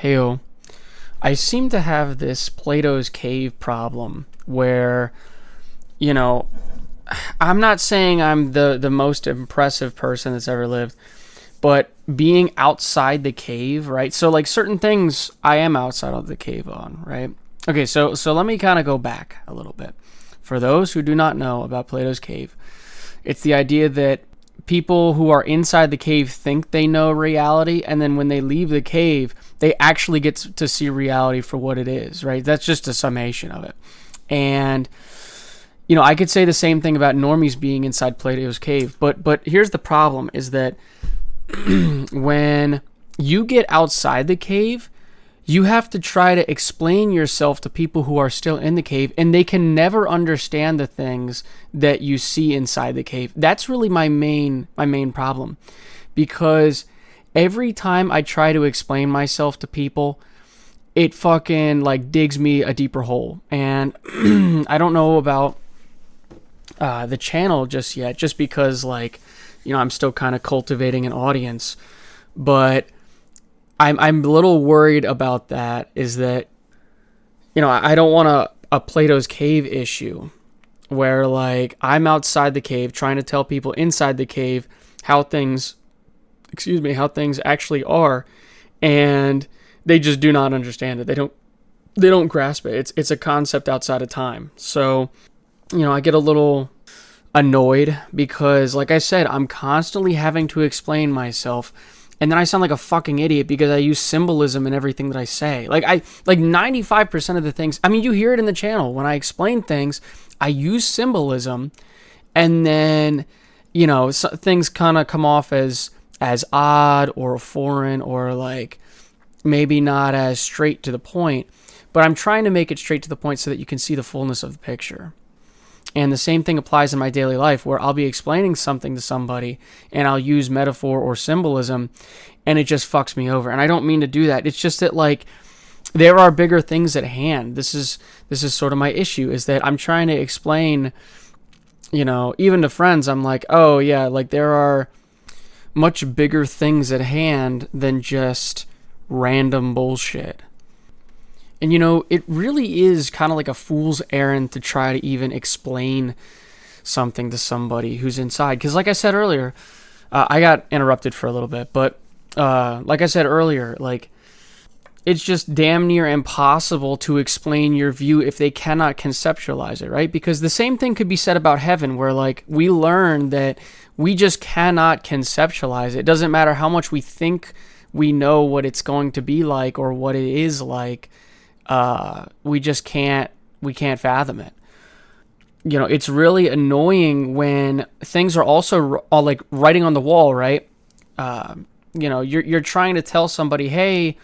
Heyo. I seem to have this Plato's cave problem where, you know, I'm not saying I'm the most impressive person that's ever lived, but being outside the cave, right? So like certain things I am outside of the cave on, right? Okay, so let me kind of go back a little bit. For those who do not know about Plato's cave, it's the idea that people who are inside the cave think they know reality, and then when they leave the cave, they actually get to see reality for what it is, right? That's just a summation of it. And I could say the same thing about normies being inside Plato's cave, but here's the problem: is that when you get outside the cave, you have to try to explain yourself to people who are still in the cave, and they can never understand the things that you see inside the cave. That's really my main problem, because every time I try to explain myself to people, it fucking like digs me a deeper hole. And I don't know about the channel just yet, just because I'm still kind of cultivating an audience, but I'm a little worried about that. Is that I don't want a Plato's cave issue where like I'm outside the cave trying to tell people inside the cave how things actually are, and they just do not understand it. They don't grasp it. It's a concept outside of time. So I get a little annoyed because, like I said, I'm constantly having to explain myself, and then I sound like a fucking idiot because I use symbolism in everything that I say. Like 95% of the things, I mean, you hear it in the channel when I explain things, I use symbolism, and then things kind of come off as odd or foreign, or like maybe not as straight to the point, but I'm trying to make it straight to the point so that you can see the fullness of the picture. And the same thing applies in my daily life, where I'll be explaining something to somebody and I'll use metaphor or symbolism, and it just fucks me over. And I don't mean to do that. It's just that like there are bigger things at hand. This is sort of my issue, is that I'm trying to explain, even to friends, I'm like, oh yeah, like there are much bigger things at hand than just random bullshit. And it really is kind of like a fool's errand to try to even explain something to somebody who's inside. Because like I said earlier, I got interrupted for a little bit, but like I said earlier, like it's just damn near impossible to explain your view if they cannot conceptualize it, right? Because the same thing could be said about heaven, where like we learn that we just cannot conceptualize it. It doesn't matter how much we think we know what it's going to be like or what it is like. We just can't fathom it. It's really annoying when things are also all like writing on the wall, right? You're trying to tell somebody, hey,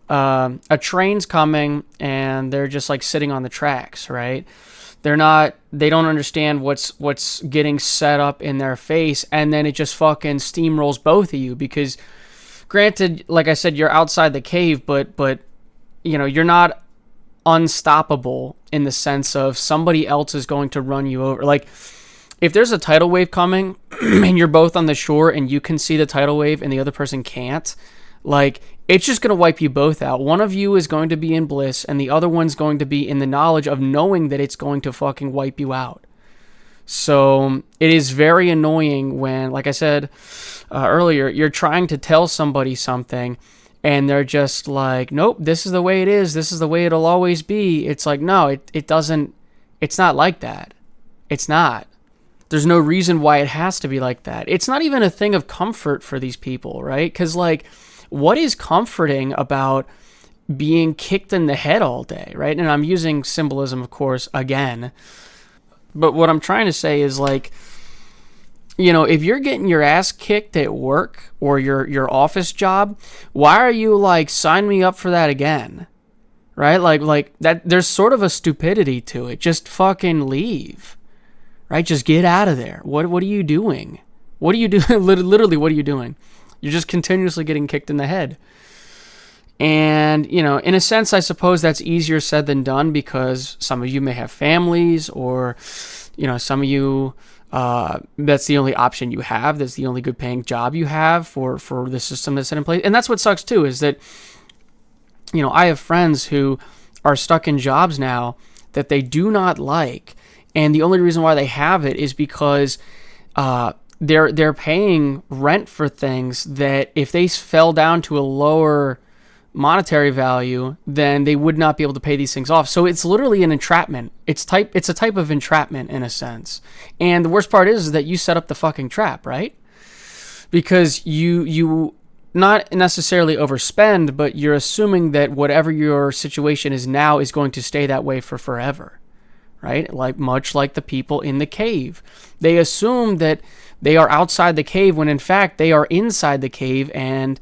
a train's coming, and they're just like sitting on the tracks, right? They don't understand what's getting set up in their face, and then it just fucking steamrolls both of you, because granted, like I said, you're outside the cave, but you're not unstoppable in the sense of somebody else is going to run you over. Like if there's a tidal wave coming and you're both on the shore and you can see the tidal wave and the other person can't, like it's just going to wipe you both out. One of you is going to be in bliss and the other one's going to be in the knowledge of knowing that it's going to fucking wipe you out. So it is very annoying when, like I said earlier, you're trying to tell somebody something and they're just like, nope, this is the way it is. This is the way it'll always be. It's like, no, it doesn't. It's not like that. It's not. There's no reason why it has to be like that. It's not even a thing of comfort for these people, right? Because like, what is comforting about being kicked in the head all day, right? And I'm using symbolism, of course, again. But what I'm trying to say is like, if you're getting your ass kicked at work or your office job, why are you like, sign me up for that again? Right? Like that, there's sort of a stupidity to it. Just fucking leave. Right? Just get out of there. What are you doing? What are you doing? Literally, what are you doing? You're just continuously getting kicked in the head. And, in a sense, I suppose that's easier said than done, because some of you may have families, or, some of you, that's the only option you have. That's the only good paying job you have for the system that's set in place. And that's what sucks too, is that I have friends who are stuck in jobs now that they do not like, and the only reason why they have it is because they're paying rent for things that if they fell down to a lower monetary value, then they would not be able to pay these things off. So it's literally an entrapment. It's a type of entrapment in a sense. And the worst part is that you set up the fucking trap, right? Because you not necessarily overspend, but you're assuming that whatever your situation is now is going to stay that way for forever, right? Much like the people in the cave. They assume that they are outside the cave when in fact they are inside the cave, and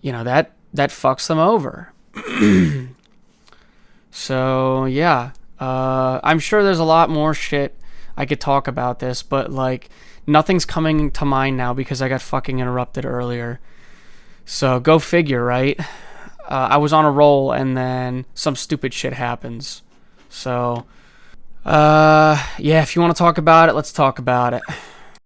that fucks them over. So yeah, I'm sure there's a lot more shit I could talk about this, but nothing's coming to mind now because I got fucking interrupted earlier. So go figure, right? I was on a roll and then some stupid shit happens. So, yeah, if you want to talk about it, let's talk about it.